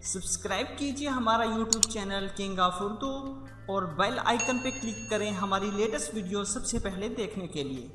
Subscribe कीजिए हमारा YouTube channel king of Urdu और बेल आइकन पे क्लिक करें हमारी लेटेस्ट वीडियो सबसे पहले देखने के लिए।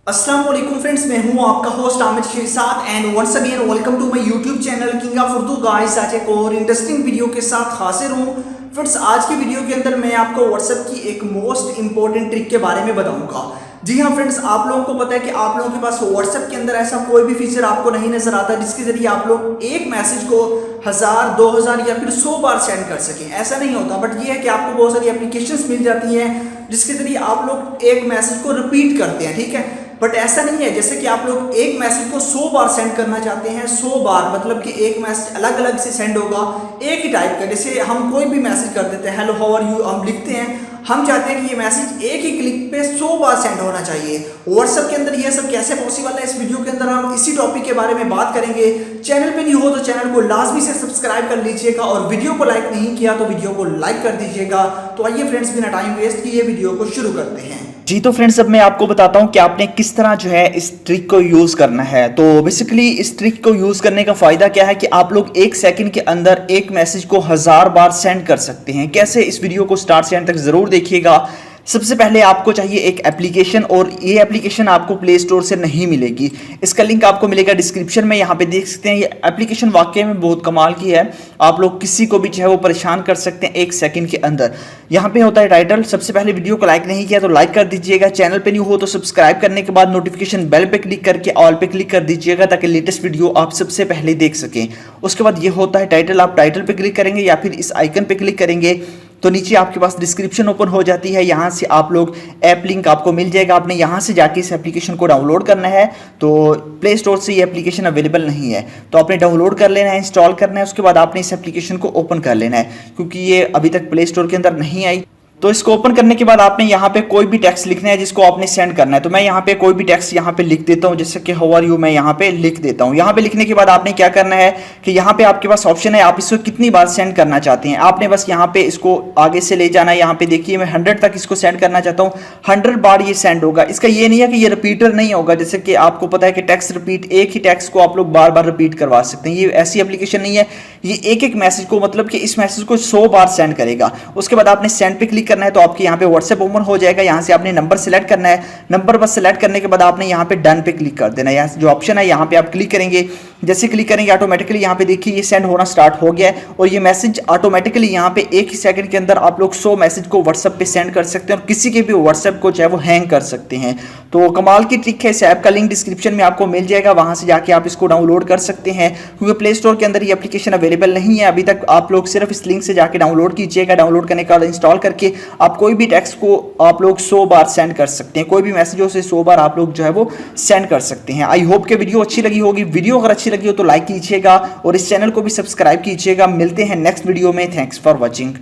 अस्सलाम वालेकुम फ्रेंड्स, मैं हूं आपका host Aamir Shersad and once again welcome to my YouTube channel king of Urdu. Guys, आज एक और इंटरेस्टिंग वीडियो के साथ हाजिर हूं। फ्रेंड्स, आज की वीडियो के अंदर मैं आपको व्हाट्सएप की एक मोस्ट इंपॉर्टेंट ट्रिक के बारे में बताऊंगा। जी हाँ फ्रेंड्स, आप लोगों को पता है कि आप लोगों के पास व्हाट्सएप के अंदर ऐसा कोई भी फीचर आपको नहीं नजर आता जिसके जरिए आप लोग एक मैसेज को 1000, 2000 या फिर 100 बार सेंड कर सकें। ऐसा नहीं होता, बट ये है कि आपको बहुत सारी एप्लीकेशंस मिल जाती हैं जिसके जरिए आप लोग एक मैसेज को रिपीट करते हैं, ठीक है। बट ऐसा नहीं है जैसे कि आप लोग एक मैसेज को 100 बार सेंड करना चाहते हैं। 100 बार मतलब कि एक मैसेज अलग अलग से सेंड होगा एक ही टाइप का। जैसे हम कोई भी मैसेज कर देते हैं, हेलो हाउ आर यू, हम लिखते हैं, हम चाहते हैं कि ये मैसेज एक ही क्लिक पे 100 बार सेंड होना चाहिए। व्हाट्सएप के अंदर ये सब कैसे पॉसिबल है, इस वीडियो के अंदर हम इसी टॉपिक के बारे में बात करेंगे। चैनल पे न्यू हो तो चैनल को लाजमी से सब्सक्राइब कर लीजिएगा और वीडियो को लाइक नहीं किया तो वीडियो को लाइक कर दीजिएगा। तो आइए फ्रेंड्स, बिना टाइम वेस्ट किए वीडियो को शुरू करते हैं। जी तो फ्रेंड्स, अब मैं आपको बताता हूं कि आपने किस तरह जो है इस ट्रिक को यूज करना है। तो बेसिकली इस ट्रिक को यूज करने का फायदा क्या है कि आप लोग एक सेकंड के अंदर एक मैसेज को 1000 बार सेंड कर सकते हैं। कैसे, इस वीडियो को स्टार्ट से एंड तक जरूर देखिएगा। सबसे पहले आपको चाहिए एक एप्लीकेशन, और ये एप्लीकेशन आपको प्ले स्टोर से नहीं मिलेगी। इसका लिंक आपको मिलेगा डिस्क्रिप्शन में। यहाँ पे देख सकते हैं, ये एप्लीकेशन वाकई में बहुत कमाल की है। आप लोग किसी को भी जो है वो परेशान कर सकते हैं एक सेकंड के अंदर। यहाँ पे होता है टाइटल। सबसे पहले वीडियो को लाइक नहीं किया तो लाइक कर दीजिएगा। चैनल पे न्यू हो तो सब्सक्राइब करने के बाद नोटिफिकेशन बेल पे क्लिक करके ऑल पे क्लिक कर दीजिएगा ताकि लेटेस्ट वीडियो आप सबसे पहले देख सकें। उसके बाद ये होता है टाइटल। आप टाइटल पे क्लिक करेंगे या फिर इस आइकन पे क्लिक करेंगे तो नीचे आपके पास डिस्क्रिप्शन ओपन हो जाती है। यहाँ से आप लोग ऐप लिंक आपको मिल जाएगा। आपने यहाँ से जाके इस एप्लीकेशन को डाउनलोड करना है। तो प्ले स्टोर से ये एप्लीकेशन अवेलेबल नहीं है, तो आपने डाउनलोड कर लेना है, इंस्टॉल करना है। उसके बाद आपने इस एप्लीकेशन को ओपन कर लेना है, क्योंकि ये अभी तक प्ले स्टोर के अंदर नहीं आई। तो इसको ओपन करने के बाद आपने यहाँ पे कोई भी टेक्स्ट लिखना है जिसको आपने सेंड करना है। तो मैं यहाँ पे कोई भी टेक्स्ट यहाँ पे लिख देता हूँ, जैसे कि हाउ आर यू मैं यहाँ पे लिख देता हूँ। यहाँ पे लिखने के बाद आपने क्या करना है कि यहाँ पे आपके पास ऑप्शन है, आप इसको कितनी बार सेंड करना चाहते हैं। आपने बस यहाँ पे इसको आगे से ले जाना है। यहाँ पे देखिए, मैं 100 तक इसको सेंड करना चाहता हूँ। 100 बार ये सेंड होगा। इसका ये नहीं है कि ये रिपीटर नहीं होगा, जैसे कि आपको पता है कि टेक्स्ट रिपीट, एक ही टेक्स्ट को आप लोग बार बार रिपीट करवा सकते हैं। ये ऐसी एप्लीकेशन नहीं है। ये एक एक मैसेज को, मतलब कि इस मैसेज को 100 बार सेंड करेगा। उसके बाद आपने सेंड पे क्लिक करना है तो आपके यहाँ पे व्हाट्सएप ओपन हो जाएगा। यहाँ से आपने नंबर सेलेक्ट करना है। नंबर बस सेलेक्ट करने के बाद आपने यहाँ पे डन पे क्लिक कर देना है। यहाँ जो ऑप्शन है यहाँ पे आप क्लिक करेंगे। जैसे क्लिक करेंगे ऑटोमेटिकली यहाँ पे देखिए ये सेंड होना स्टार्ट हो गया है, और ये मैसेज ऑटोमेटिकली यहाँ पे एक ही सेकंड के अंदर आप लोग 100 मैसेज को व्हाट्सएप पे सेंड कर सकते हैं और किसी के भी व्हाट्सएप को चाहे वो हैंग कर सकते हैं। तो कमाल की ट्रिक है। इस ऐप का लिंक डिस्क्रिप्शन में आपको मिल जाएगा, वहां से जाके आप इसको डाउनलोड कर सकते हैं, क्योंकि प्ले स्टोर के अंदर ये एप्लीकेशन अवेलेबल नहीं है अभी तक। आप लोग सिर्फ इस लिंक से जाके डाउनलोड कीजिएगा। डाउनलोड करने के बाद इंस्टॉल करके आप कोई भी टेक्स्ट को आप लोग 100 बार सेंड कर सकते हैं। कोई भी मैसेजों से 100 बार आप लोग जो है वो सेंड कर सकते हैं। आई होप कि वीडियो अच्छी लगी होगी। वीडियो अगर अच्छी लगी हो तो लाइक कीजिएगा और इस चैनल को भी सब्सक्राइब कीजिएगा। मिलते हैं नेक्स्ट वीडियो में। Thanks for watching.